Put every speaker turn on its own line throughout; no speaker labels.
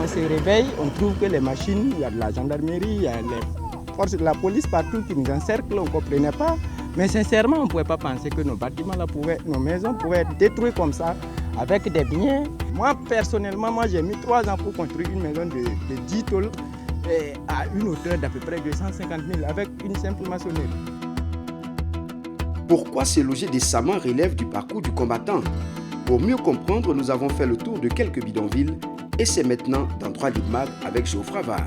on se réveille, on trouve que les machines, il y a de la gendarmerie, il y a les forces de la police partout qui nous encerclent, on ne comprenait pas. Mais sincèrement, on ne pouvait pas penser que nos bâtiments, là, nos maisons pouvaient être détruites comme ça, avec des biens. Moi, personnellement, j'ai mis 3 ans pour construire une maison de 10 tôles à une hauteur d'à peu près 250 000 avec une simple maçonnerie.
Pourquoi se loger décemment relève du parcours du combattant? Pour mieux comprendre, nous avons fait le tour de quelques bidonvilles et c'est maintenant dans Droit Libre Mag avec Geoffroy Var.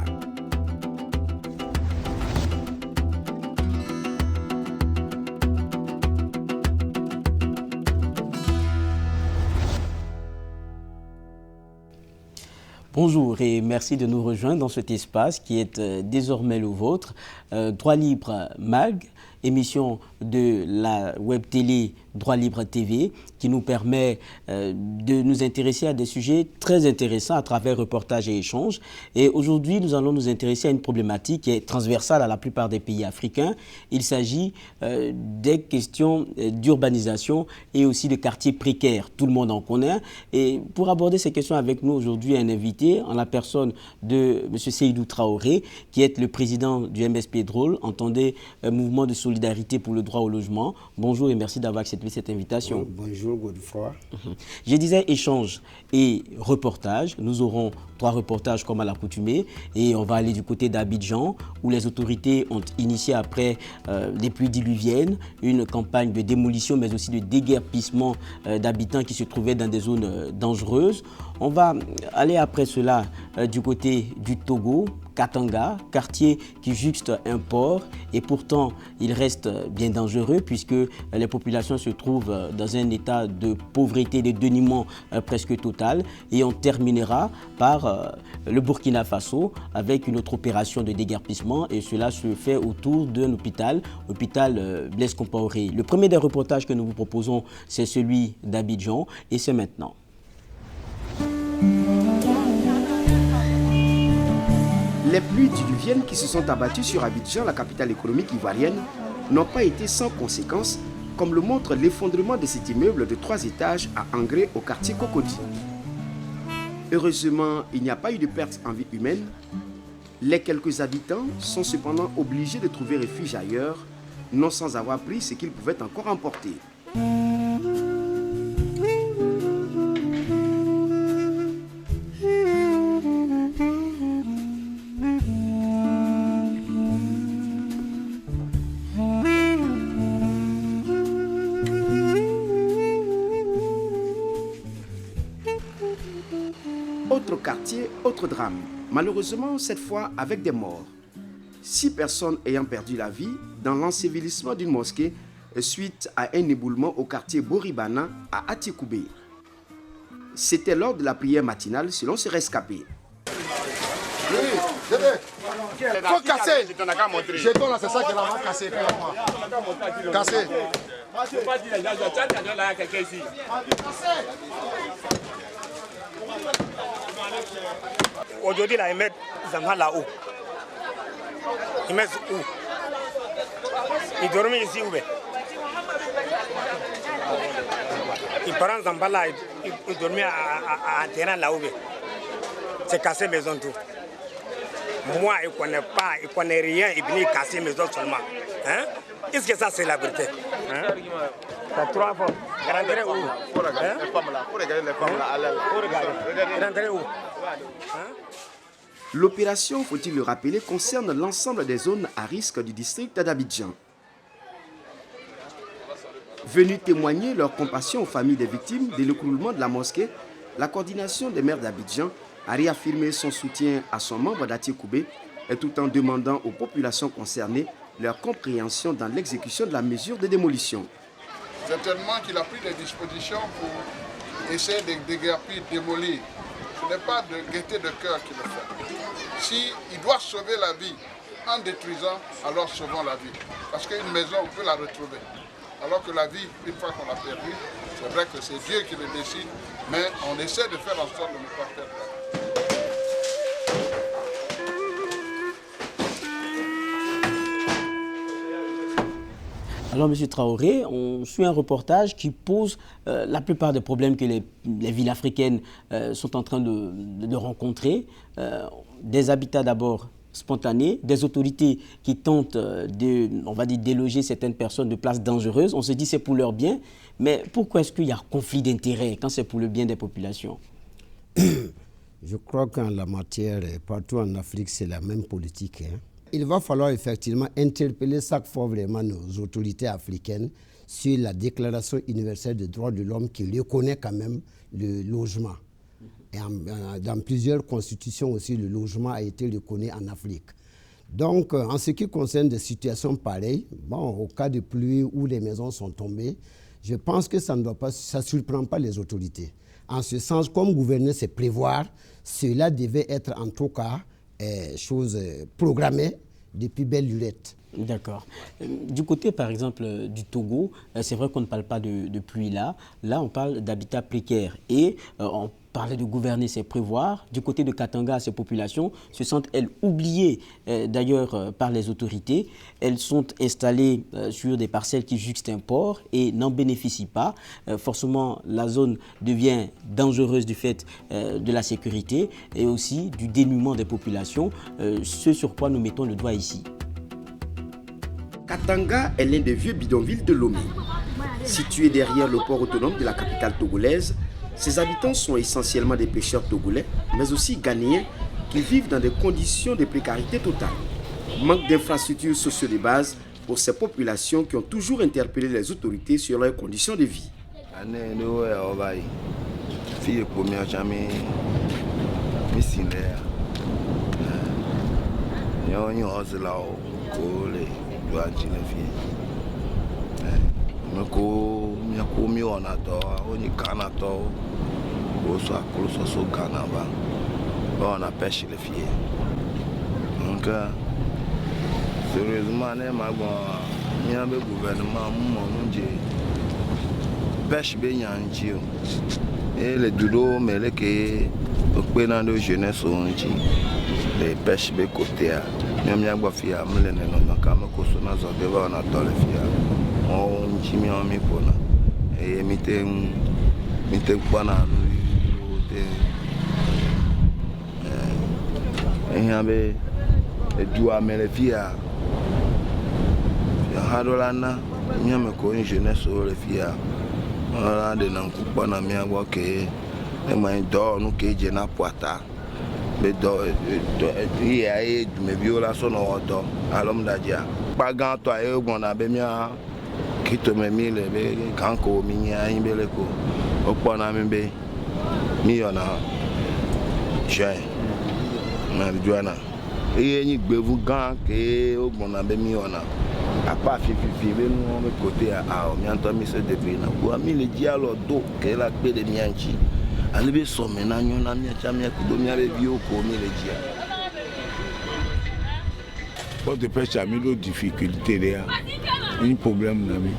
Bonjour et merci de nous rejoindre dans cet espace qui est désormais le vôtre. Droit Libre Mag, émission de la web télé Droit Libre TV qui nous permet de nous intéresser à des sujets très intéressants à travers reportages et échanges. Et aujourd'hui, nous allons nous intéresser à une problématique qui est transversale à la plupart des pays africains. Il s'agit des questions d'urbanisation et aussi de quartiers précaires. Tout le monde en connaît. Et pour aborder ces questions avec nous aujourd'hui, un invité en la personne de M. Seydou Traoré, qui est le président du MSP Drôle, entendez Mouvement de solidarité pour le droit au logement. Bonjour et merci d'avoir accepté cette invitation.
Bonjour Godefroy.
Je disais échange et reportage. Nous aurons 3 reportages comme à l'accoutumée et on va aller du côté d'Abidjan où les autorités ont initié après les pluies diluviennes une campagne de démolition mais aussi de déguerpissement d'habitants qui se trouvaient dans des zones dangereuses. On va aller après cela du côté du Togo, Katanga, quartier qui jouxte un port et pourtant il reste bien dangereux puisque les populations se trouvent dans un état de pauvreté, de dénuement presque total et on terminera par le Burkina Faso avec une autre opération de déguerpissement et cela se fait autour d'un hôpital, Blaise Compaoré. Le premier des reportages que nous vous proposons c'est celui d'Abidjan et c'est maintenant.
Les pluies diluviennes qui se sont abattues sur Abidjan, la capitale économique ivoirienne, n'ont pas été sans conséquences, comme le montre l'effondrement de cet immeuble de 3 étages à Angré au quartier Cocody. Heureusement, il n'y a pas eu de pertes en vie humaine. Les quelques habitants sont cependant obligés de trouver refuge ailleurs, non sans avoir pris ce qu'ils pouvaient encore emporter. Autre quartier, autre drame. Malheureusement, cette fois avec des morts. 6 personnes ayant perdu la vie dans l'ensevelissement d'une mosquée suite à un éboulement au quartier Boribana à Atikoubé. C'était lors de la prière matinale selon ce rescapé.
Oui, faut casser. Jeton là, c'est ça qu'elle a cassé. Casser.
Aujourd'hui, là, ils mettent Zama là-haut. Ils mettent où? Ils dorment ici où? Ils prennent Zamba là, ils dorment à un terrain là-haut. C'est casser maison tout. Moi, je ne connais pas, je ne connais rien, ils viennent casser maison seulement. Hein? Est-ce que ça, c'est la vérité? Hein? T'as 3 fois. Rentrer où? Il faut regarder les femmes là. Il faut regarder les femmes là. Il faut regarder. Rentrer où? Hein?
L'opération, faut-il le rappeler, concerne l'ensemble des zones à risque du district d'Abidjan. Venus témoigner leur compassion aux familles des victimes de l'écroulement de la mosquée, la coordination des maires d'Abidjan a réaffirmé son soutien à son membre d'Atikoubé et tout en demandant aux populations concernées leur compréhension dans l'exécution de la mesure de démolition.
Certainement qu'il a pris des dispositions pour essayer de déguerpir, démolir. Ce n'est pas de gaieté de cœur qu'il le fait. S'il doit sauver la vie en détruisant, alors sauvons la vie. Parce qu'une maison, on peut la retrouver. Alors que la vie, une fois qu'on l'a perdue, c'est vrai que c'est Dieu qui le décide, mais on essaie de faire en sorte de ne pas perdre la vie.
Alors, M. Traoré, on suit un reportage qui pose la plupart des problèmes que les villes africaines sont en train de rencontrer. Des habitats d'abord spontanés, des autorités qui tentent on va dire, déloger certaines personnes de places dangereuses. On se dit c'est pour leur bien, mais pourquoi est-ce qu'il y a conflit d'intérêts quand c'est pour le bien des populations?
Je crois qu'en la matière, partout en Afrique, c'est la même politique. Il va falloir effectivement interpeller chaque fois vraiment nos autorités africaines sur la Déclaration universelle des droits de l'homme qui reconnaît quand même le logement. Et dans plusieurs constitutions aussi, le logement a été reconnu en Afrique. Donc, en ce qui concerne des situations pareilles, bon, au cas de pluie où les maisons sont tombées, je pense que ça ne surprend pas les autorités. En ce sens, comme gouverner, c'est prévoir, cela devait être en tout cas chose programmée depuis belle lurette.
D'accord. Du côté, par exemple, du Togo, c'est vrai qu'on ne parle pas de pluie là. Là, on parle d'habitat précaire. Et on parlait de gouverner, c'est prévoir. Du côté de Katanga, ces populations se sentent, elles, oubliées d'ailleurs par les autorités. Elles sont installées sur des parcelles qui jouxtent un port et n'en bénéficient pas. Forcément, la zone devient dangereuse du fait de la sécurité et aussi du dénuement des populations, ce sur quoi nous mettons le doigt ici.
Katanga est l'un des vieux bidonvilles de Lomé. Situé derrière le port autonome de la capitale togolaise, ses habitants sont essentiellement des pêcheurs togolais, mais aussi ghanéens qui vivent dans des conditions de précarité totale. Manque d'infrastructures sociales de base pour ces populations qui ont toujours interpellé les autorités sur leurs conditions de vie.
On a pêché les filles. Donc, sérieusement, il y a un gouvernement qui pêche bien. Et les doulos, mais les qui ont de jeunesse, les pêches de côté. Même si on a fait un peu de temps, on a fait un peu de temps. On a mis pour et mettez quoi dans il y a des doigts mais les filles il y a hadolana il y a une jeunesse sur les filles on a des noms pour na mia wa que et moi dors nous que j'ai na poata mais dors il y a des violations au dos à l'homme d'adia pas grand toi et on a bien qui te met mille quand ko minya imbele ko opo na mbe mi ona j'ai na duana et ni gbevu gan ke ogbon na be mi ona apa fifi be nu be côté a mi anto mi se depuis na bo mi le dialo do ke la pe de mianchi ali be so me na nyo na mi acha mi ku do mi be bi o ko mi le dia
pour de pêche a mis de difficultés là un problème nami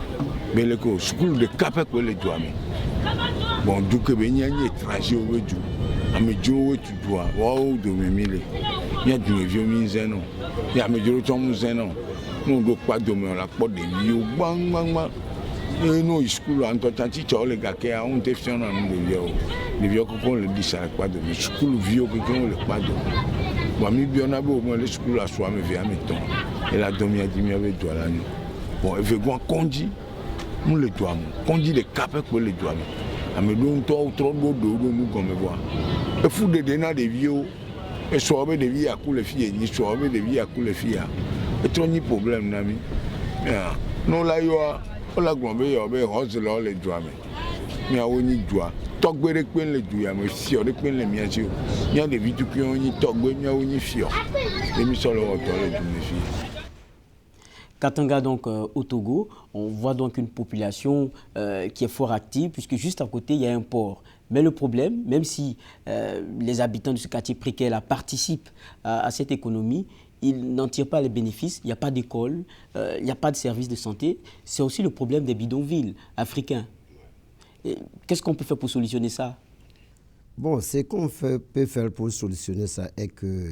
mais le ko school de cap ko le doami bon du que ben y a étranger au du ami jo tu dois wow do me mille y a du vieux minzeno y a me jo to minzeno no do pa do me la po de vieux bang bang bang et no school en tant que teacher le gars qui a un déficient en de vieux ko le dit ça pas de school vieux ko le pas de bon mi bien na bo mo le school a so me via meton et la domi a dit mi avec toi là bon il veut qu'on conduit nous le doit conduit les capes pour les doigt mais donc trop beau nous comme voir et fou de dena des vieux et soirée de vie à couler filles ni soirée de vie à couler filles et trop ni problème nami non là yo la gombe yo be rose là les doigts mais a oni doigt togbe de pen le doigt mais fio de pen le miaji il y a des vidéos qui ont ni togbe ni oni fio et mi solo auto les filles.
Katanga, donc au Togo, on voit donc une population qui est fort active, puisque juste à côté, il y a un port. Mais le problème, même si les habitants de ce quartier précaire participent à cette économie, ils n'en tirent pas les bénéfices, il n'y a pas d'école, il n'y a pas de service de santé. C'est aussi le problème des bidonvilles africains. Qu'est-ce qu'on peut faire pour solutionner ça?
Bon, ce qu'on peut faire pour solutionner ça est que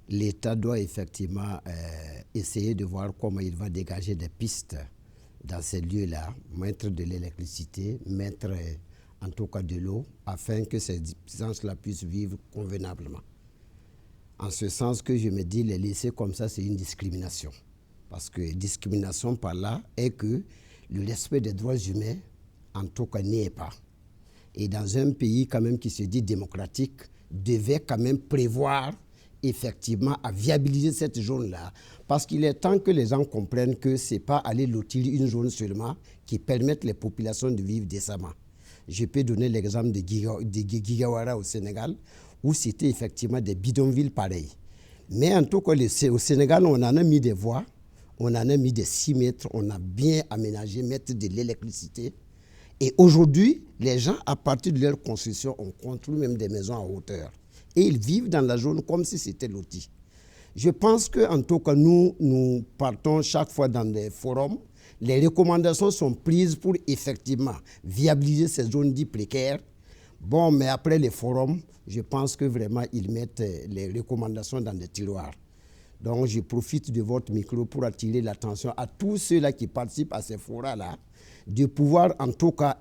l'État doit effectivement essayer de voir comment il va dégager des pistes dans ces lieux-là, mettre de l'électricité, mettre en tout cas de l'eau, afin que ces gens-là puissent vivre convenablement. En ce sens que je me dis, les laisser comme ça, c'est une discrimination. Parce que discrimination par là est que le respect des droits humains, en tout cas, n'y est pas. Et dans un pays quand même qui se dit démocratique, devait quand même prévoir effectivement à viabiliser cette zone-là. Parce qu'il est temps que les gens comprennent que ce n'est pas aller lotir une zone seulement qui permette les populations de vivre décemment. Je peux donner l'exemple de Gigawara au Sénégal, où c'était effectivement des bidonvilles pareils. Mais en tout cas, au Sénégal, on en a mis des voies, on en a mis des 6 mètres, on a bien aménagé, mettre de l'électricité. Et aujourd'hui, les gens, à partir de leur construction, ont construit même des maisons à hauteur. Et ils vivent dans la zone comme si c'était loti. Je pense qu'en tout cas, nous partons chaque fois dans des forums. Les recommandations sont prises pour effectivement viabiliser ces zones dites précaires. Bon, mais après les forums, je pense que vraiment, ils mettent les recommandations dans des tiroirs. Donc, je profite de votre micro pour attirer l'attention à tous ceux-là qui participent à ces forums-là, de pouvoir en tout cas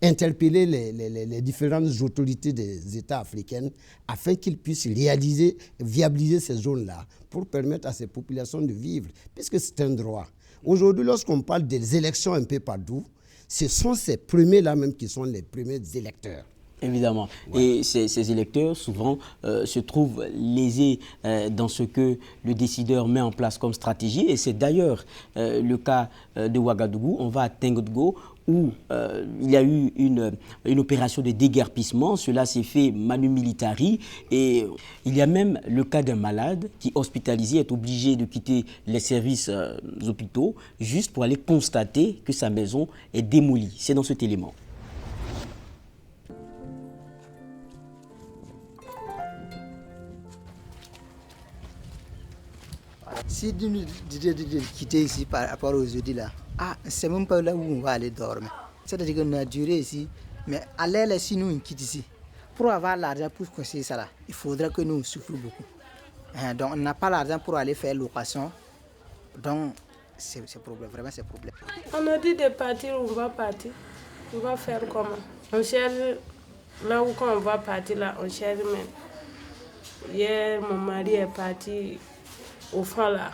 interpeller les différentes autorités des États africains afin qu'ils puissent viabiliser ces zones-là pour permettre à ces populations de vivre, puisque c'est un droit. Aujourd'hui, lorsqu'on parle des élections un peu partout, ce sont ces premiers-là même qui sont les premiers électeurs.
Évidemment. Ouais. Et ces électeurs, souvent, se trouvent lésés dans ce que le décideur met en place comme stratégie. Et c'est d'ailleurs le cas de Ouagadougou. On va à Tingoudgo, où il y a eu une opération de déguerpissement. Cela s'est fait manu militari. Et il y a même le cas d'un malade qui, hospitalisé, est obligé de quitter les services hôpitaux juste pour aller constater que sa maison est démolie. C'est dans cet élément.
Si nous devons quitter ici par rapport aux jeudis là, c'est même pas là où on va aller dormir. C'est-à-dire qu'on a duré ici, mais aller là, si nous quittons ici, pour avoir l'argent pour construire ça là, il faudra que nous souffrions beaucoup. Donc on n'a pas l'argent pour aller faire location. Donc c'est problème, vraiment c'est problème.
On a dit de partir, on va partir. On va faire comment? On cherche là où on va partir là, on cherche même. Hier mon mari est parti au fond là,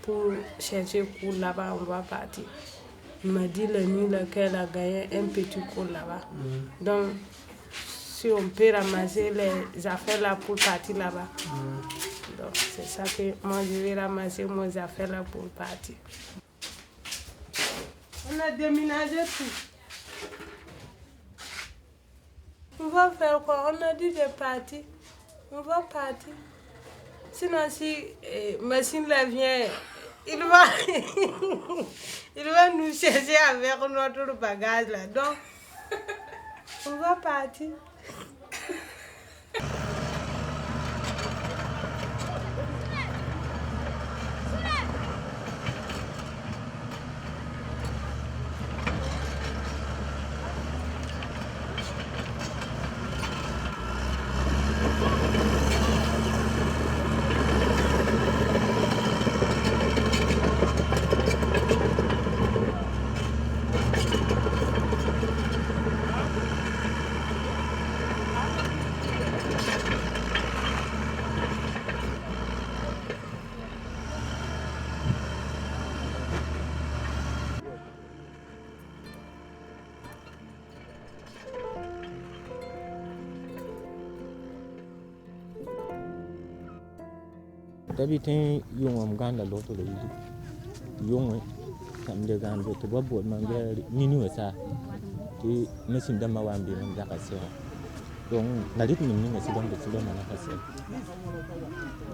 pour chercher cours là-bas, on va partir. Il m'a dit la nuit qu'elle a gagné un petit cours là-bas. Donc, si on peut ramasser les affaires là pour partir là-bas. Donc, c'est ça que moi je vais ramasser mes affaires là pour partir. On a déménagé tout. On va faire quoi? On a dit de partir. On va partir. Sinon, si machine là vient, il va nous chercher avec notre bagage là. Donc, on va partir.
D'habitude, on gagne la loto le yon tam de gagne to babo man ga minu sa ti machine da ma wambi man da kase donc la rit min ni ngasi don de tilo man kase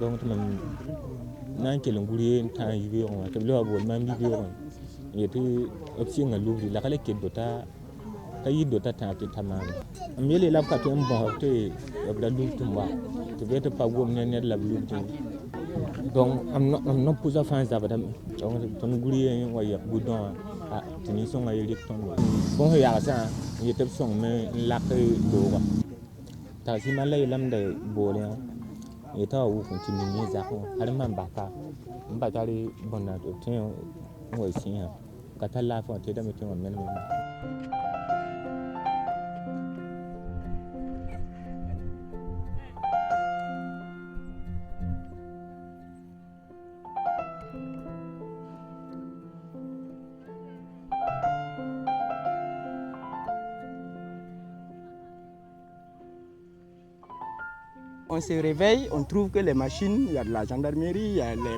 donc to man nan ke nguri tan yibi on to lo babo man bi on yeti option nga lubri la kale ke dota tayi dota ta ti tamam amele la ka to mbo te obda lub tumba to beta pa gom ne la lub donc am not pusa fans d'abadam donc ton guri wa ya budon a tini son ay lik ton bon ya sa yetep son me la ke do ta si malay lam de bolé eta wu continue ni za ko har man ba ka mba tari bona to tin wa sin ka ta lafiya te da mutum wannan ne.
On se réveille, on trouve que les machines, il y a de la gendarmerie, il y a les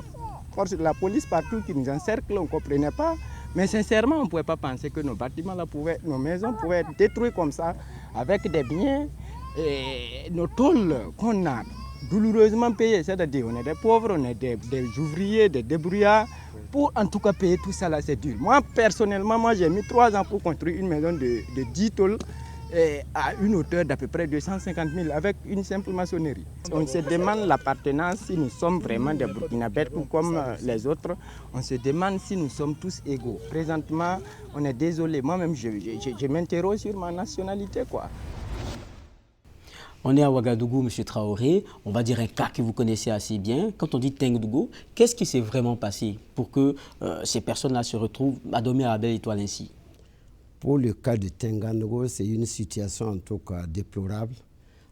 forces de la police partout qui nous encerclent, on ne comprenait pas. Mais sincèrement, on ne pouvait pas penser que nos bâtiments, là, nos maisons pouvaient être détruites comme ça, avec des biens et nos tôles qu'on a douloureusement payées. C'est-à-dire on est des pauvres, on est des ouvriers, des débrouillards. Pour en tout cas payer tout ça, là, c'est dur. Moi, personnellement, j'ai mis 3 ans pour construire une maison de 10 tôles. À une hauteur d'à peu près 250 000 avec une simple maçonnerie. On se demande l'appartenance, si nous sommes vraiment des Burkinabés ou comme les autres, on se demande si nous sommes tous égaux. Présentement, on est désolé, moi-même je m'interroge sur ma nationalité, quoi.
On est à Ouagadougou, M. Traoré, on va dire un cas que vous connaissez assez bien. Quand on dit Tengoudou, qu'est-ce qui s'est vraiment passé pour que ces personnes-là se retrouvent à dormir à la belle étoile ainsi?
Pour le cas de Tengoudou, c'est une situation en tout cas déplorable,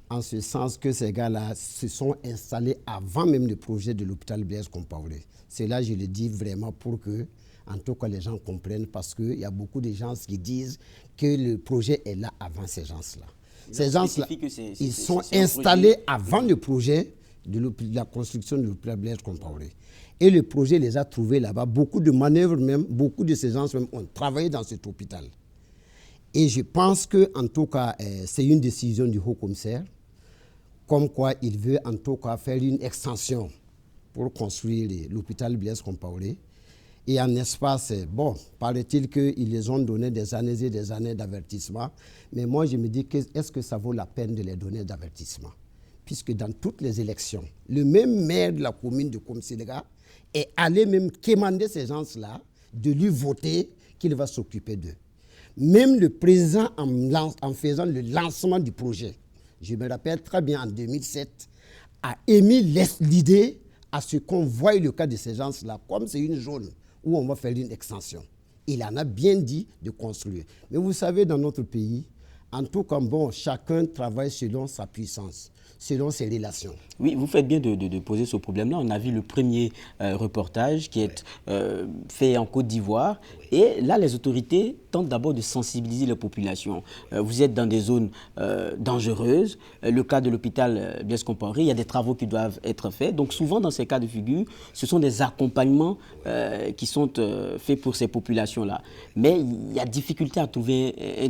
en ce sens que ces gars-là se sont installés avant même le projet de l'hôpital Blaise Compaoré. C'est là, je le dis vraiment pour que, en tout cas, les gens comprennent, parce qu'il y a beaucoup de gens qui disent que le projet est là avant ces gens-là. Ces gens-là, ils sont installés avant le projet de la construction de l'hôpital Blaise Compaoré. Et le projet les a trouvés là-bas. Beaucoup de manœuvres même, beaucoup de ces gens même ont travaillé dans cet hôpital. Et je pense que, en tout cas, c'est une décision du haut-commissaire, comme quoi il veut en tout cas faire une extension pour construire l'hôpital Blaise Compaoré. Et en espace, bon, paraît-il qu'ils les ont donné des années et des années d'avertissement. Mais moi, je me dis, est-ce que ça vaut la peine de les donner d'avertissement? Puisque dans toutes les élections, le même maire de la commune de Komsilega est allé même commander ces gens-là de lui voter qu'il va s'occuper d'eux. Même le président, en faisant le lancement du projet, je me rappelle très bien en 2007, a émis l'idée à ce qu'on voie le cas de ces gens-là, comme c'est une zone où on va faire une extension. Il en a bien dit de construire. Mais vous savez, dans notre pays, en tout cas, bon, chacun travaille selon sa puissance, selon ses relations.
Oui, vous faites bien de poser ce problème-là. On a vu le premier reportage qui est fait en Côte d'Ivoire. Et là, les autorités tentent d'abord de sensibiliser les populations. Vous êtes dans des zones dangereuses. Le cas de l'hôpital Blaise Compaoré, il y a des travaux qui doivent être faits. Donc souvent, dans ces cas de figure, ce sont des accompagnements qui sont faits pour ces populations-là. Mais il y a difficulté à trouver un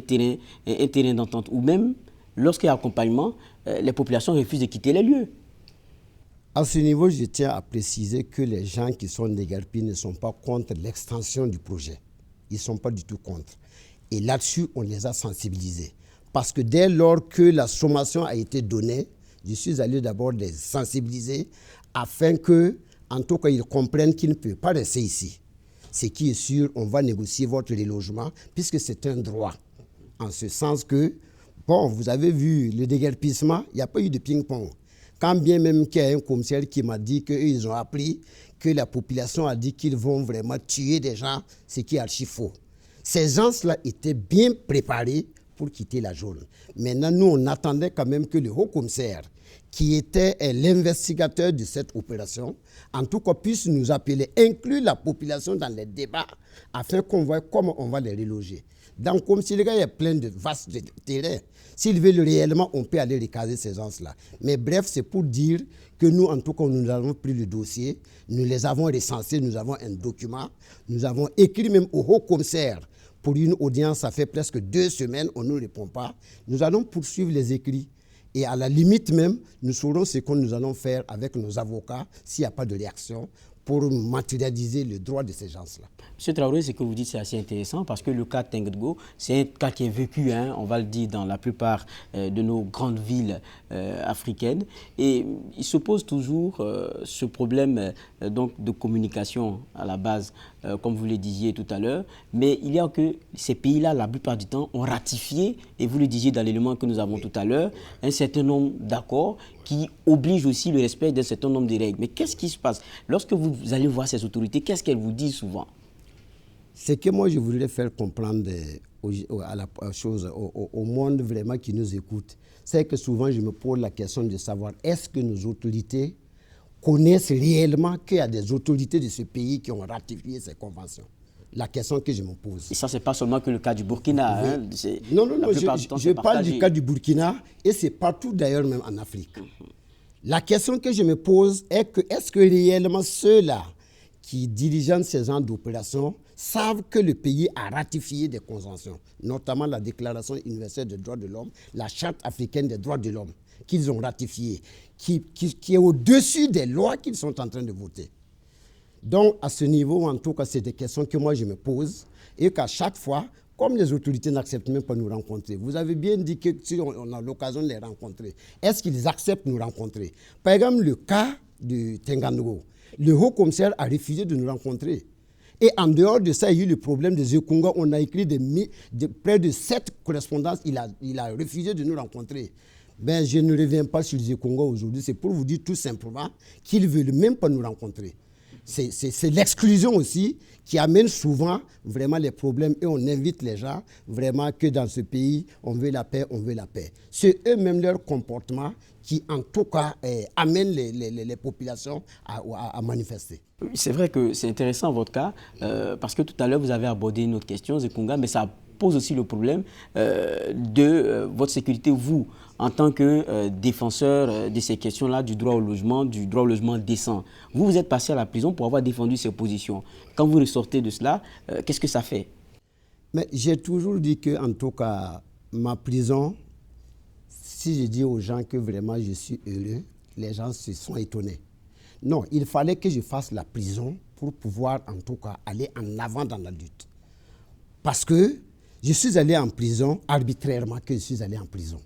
terrain d'entente. Ou même, lorsqu'il y a accompagnement, les populations refusent de quitter les lieux.
À ce niveau, je tiens à préciser que les gens qui sont déguerpis ne sont pas contre l'extension du projet. Ils ne sont pas du tout contre. Et là-dessus, on les a sensibilisés. Parce que dès lors que la sommation a été donnée, je suis allé d'abord les sensibiliser afin que, en tout cas, ils comprennent qu'ils ne peuvent pas rester ici. Ce qui est sûr, on va négocier votre relogement puisque c'est un droit. En ce sens que, bon, vous avez vu le déguerpissement, il n'y a pas eu de ping-pong. Quand bien même qu'il y a un commissaire qui m'a dit qu'ils ont appris que la population a dit qu'ils vont vraiment tuer des gens, ce qui est archi faux. Ces gens-là étaient bien préparés pour quitter la zone. Maintenant, nous, on attendait quand même que le haut-commissaire, qui était l'investigateur de cette opération, en tout cas puisse nous appeler, inclure la population dans les débats, afin qu'on voit comment on va les reloger. Dans Komsilega, il y a plein de vastes terrains. S'ils veulent réellement, on peut aller recaser ces gens-là. Mais bref, c'est pour dire que nous, en tout cas, nous avons pris le dossier, nous les avons recensés, nous avons un document, nous avons écrit même au haut-commissaire pour une audience, ça fait presque 2 semaines, on ne nous répond pas. Nous allons poursuivre les écrits. Et à la limite même, nous saurons ce que nous allons faire avec nos avocats s'il n'y a pas de réaction pour matérialiser le droit de ces gens-là.
Monsieur Traoré, ce que vous dites, c'est assez intéressant parce que le cas Tengoudou, c'est un cas qui est vécu, on va le dire, dans la plupart de nos grandes villes africaines. Et il se pose toujours ce problème donc, de communication à la base, comme vous le disiez tout à l'heure. Mais il y a que ces pays-là, la plupart du temps, ont ratifié, et vous le disiez dans l'élément que nous avons tout à l'heure, un certain nombre d'accords qui obligent aussi le respect d'un certain nombre de règles. Mais qu'est-ce qui se passe? Lorsque vous allez voir ces autorités, qu'est-ce qu'elles vous disent souvent?
Ce que moi je voudrais faire comprendre au monde vraiment qui nous écoute, c'est que souvent je me pose la question de savoir est-ce que nos autorités connaissent réellement qu'il y a des autorités de ce pays qui ont ratifié ces conventions. La question que je me pose.
Et ça, c'est pas seulement que le cas du Burkina.
Oui.
Hein,
non, je parle du cas du Burkina et c'est partout d'ailleurs même en Afrique. La question que je me pose est que est-ce que réellement ceux-là qui dirigent ces genres d'opérations savent que le pays a ratifié des conventions, notamment la Déclaration universelle des droits de l'homme, la Charte africaine des droits de l'homme, qu'ils ont ratifiée, qui est au-dessus des lois qu'ils sont en train de voter. Donc, à ce niveau, en tout cas, c'est des questions que moi je me pose et qu'à chaque fois, comme les autorités n'acceptent même pas de nous rencontrer, vous avez bien dit que si on a l'occasion de les rencontrer, est-ce qu'ils acceptent de nous rencontrer? Par exemple, le cas de Tenganogo, le haut-commissaire a refusé de nous rencontrer. Et en dehors de ça, il y a eu le problème de Zekunga. On a écrit près de 7 correspondances. Il a refusé de nous rencontrer. Ben, je ne reviens pas sur Zekunga aujourd'hui. C'est pour vous dire tout simplement qu'ils ne veulent même pas nous rencontrer. C'est l'exclusion aussi qui amène souvent vraiment les problèmes. Et on invite les gens vraiment que dans ce pays, on veut la paix, on veut la paix. C'est eux-mêmes leur comportement qui, en tout cas, amènent les populations à manifester.
C'est vrai que c'est intéressant votre cas, parce que tout à l'heure, vous avez abordé une autre question, Zekunga, mais ça pose aussi le problème de votre sécurité, vous, en tant que défenseur de ces questions-là, du droit au logement décent. Vous êtes passé à la prison pour avoir défendu ces positions. Quand vous ressortez de cela, qu'est-ce que ça fait?
Mais j'ai toujours dit que, en tout cas, ma prison, si je dis aux gens que vraiment je suis heureux, les gens se sont étonnés. Non, il fallait que je fasse la prison pour pouvoir, en tout cas, aller en avant dans la lutte. Parce que je suis allé en prison arbitrairement que je suis allé en prison.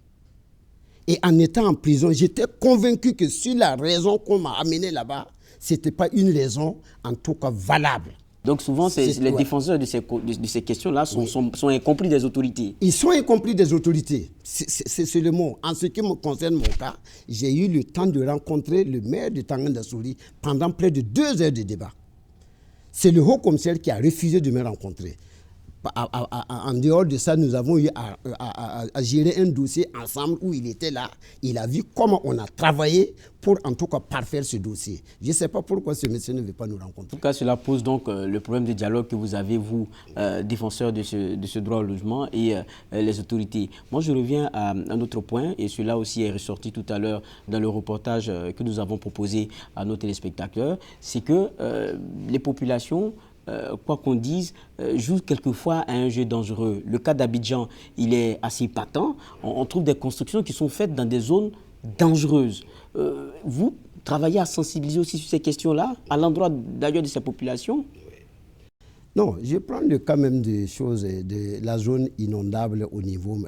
Et en étant en prison, j'étais convaincu que sur la raison qu'on m'a amené là-bas, ce n'était pas une raison, en tout cas, valable.
Donc souvent, les défenseurs de ces questions-là sont incompris des autorités.
Ils sont incompris des autorités. C'est le mot. En ce qui me concerne mon cas, j'ai eu le temps de rencontrer le maire de Tangandasouri pendant près de 2 heures de débat. C'est le haut-commissaire qui a refusé de me rencontrer. En dehors de ça, nous avons eu à gérer un dossier ensemble où il était là. Il a vu comment on a travaillé pour en tout cas parfaire ce dossier. Je ne sais pas pourquoi ce monsieur ne veut pas nous rencontrer.
En tout cas, cela pose donc le problème de dialogue que vous avez, vous, défenseurs de ce droit au logement et les autorités. Moi, je reviens à un autre point, et cela aussi est ressorti tout à l'heure dans le reportage que nous avons proposé à nos téléspectateurs, c'est que les populations, quoi qu'on dise, joue quelquefois à un jeu dangereux. Le cas d'Abidjan, il est assez patent. On trouve des constructions qui sont faites dans des zones dangereuses. Vous travaillez à sensibiliser aussi sur ces questions-là, à l'endroit d'ailleurs de ces populations?
Non, je prends le cas même des choses, de la zone inondable au niveau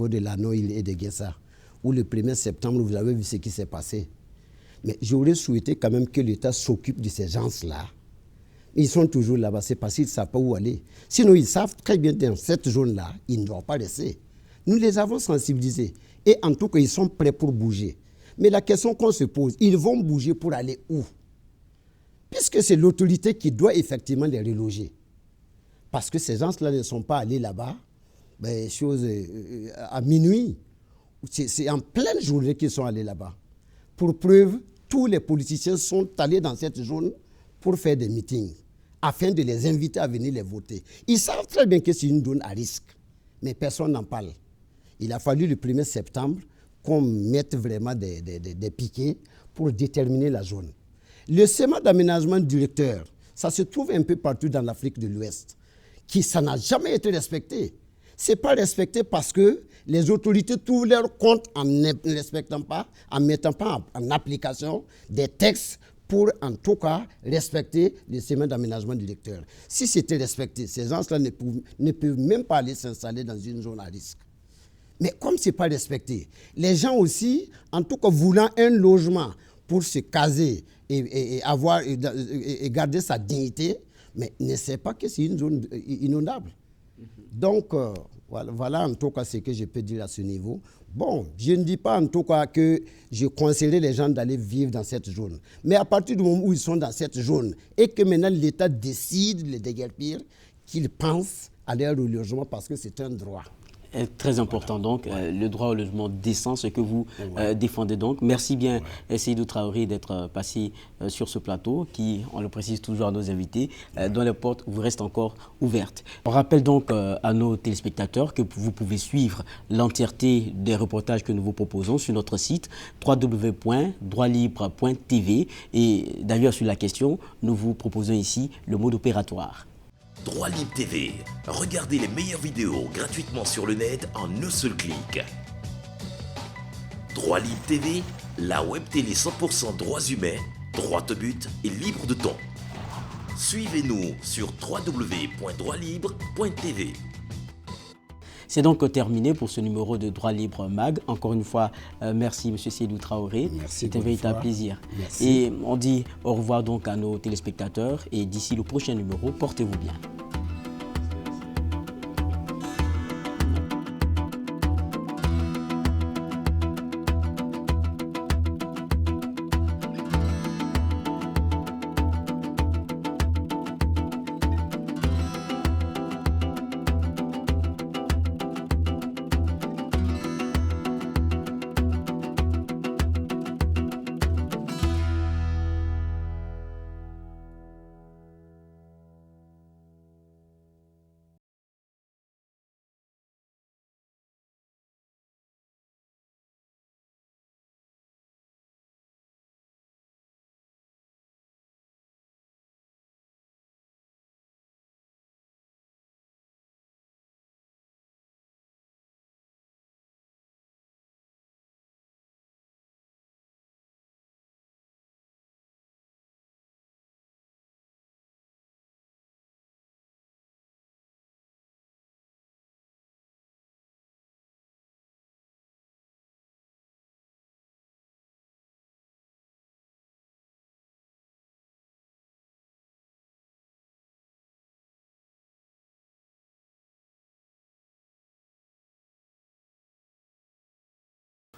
de l'Anoïl et de Guessa, où le 1er septembre, vous avez vu ce qui s'est passé. Mais j'aurais souhaité quand même que l'État s'occupe de ces gens-là. Ils sont toujours là-bas, c'est parce qu'ils ne savent pas où aller. Sinon, ils savent très bien dans cette zone-là, ils ne doivent pas rester. Nous les avons sensibilisés. Et en tout cas, ils sont prêts pour bouger. Mais la question qu'on se pose, ils vont bouger pour aller où? Puisque c'est l'autorité qui doit effectivement les reloger. Parce que ces gens-là ne sont pas allés là-bas à minuit. C'est en pleine journée qu'ils sont allés là-bas. Pour preuve, tous les politiciens sont allés dans cette zone pour faire des meetings, afin de les inviter à venir les voter. Ils savent très bien que c'est une zone à risque, mais personne n'en parle. Il a fallu le 1er septembre qu'on mette vraiment des piquets pour déterminer la zone. Le schéma d'aménagement directeur, ça se trouve un peu partout dans l'Afrique de l'Ouest, ça n'a jamais été respecté. Ce n'est pas respecté parce que les autorités trouvent leur compte en ne respectant pas, en ne mettant pas en application des textes pour en tout cas respecter les schémas d'aménagement directeur. Si c'était respecté, ces gens-là ne peuvent même pas aller s'installer dans une zone à risque. Mais comme ce n'est pas respecté, les gens aussi, en tout cas voulant un logement pour se caser et garder sa dignité, mais ne savent pas que c'est une zone inondable. Donc, Voilà en tout cas ce que je peux dire à ce niveau. Bon, je ne dis pas en tout cas que je conseillerais les gens d'aller vivre dans cette zone. Mais à partir du moment où ils sont dans cette zone et que maintenant l'État décide de les déguerpir, qu'ils pensent à leur logement parce que c'est un droit.
Très important donc, le droit au logement décent, ce que vous défendez donc. Merci bien Seydou Traoré d'être passé sur ce plateau qui, on le précise toujours à nos invités, dont les portes vous restent encore ouvertes. On rappelle donc à nos téléspectateurs que vous pouvez suivre l'entièreté des reportages que nous vous proposons sur notre site www.droitlibre.tv et d'ailleurs sur la question, nous vous proposons ici le mode opératoire.
Droit Libre TV. Regardez les meilleures vidéos gratuitement sur le net en un seul clic. Droit Libre TV, la web télé 100% droits humains, droit au but et libre de ton. Suivez-nous sur www.droitlibre.tv.
C'est donc terminé pour ce numéro de Droit Libre Mag. Encore une fois, merci M. Seydou Traoré. C'était un véritable plaisir.
Merci.
Et on dit au revoir donc à nos téléspectateurs et d'ici le prochain numéro, portez-vous bien.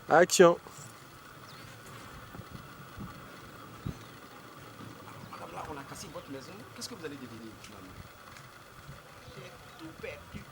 Action.
Madame, là, on a cassé votre maison. Qu'est-ce que vous allez devenir finalement? J'ai tout perdu.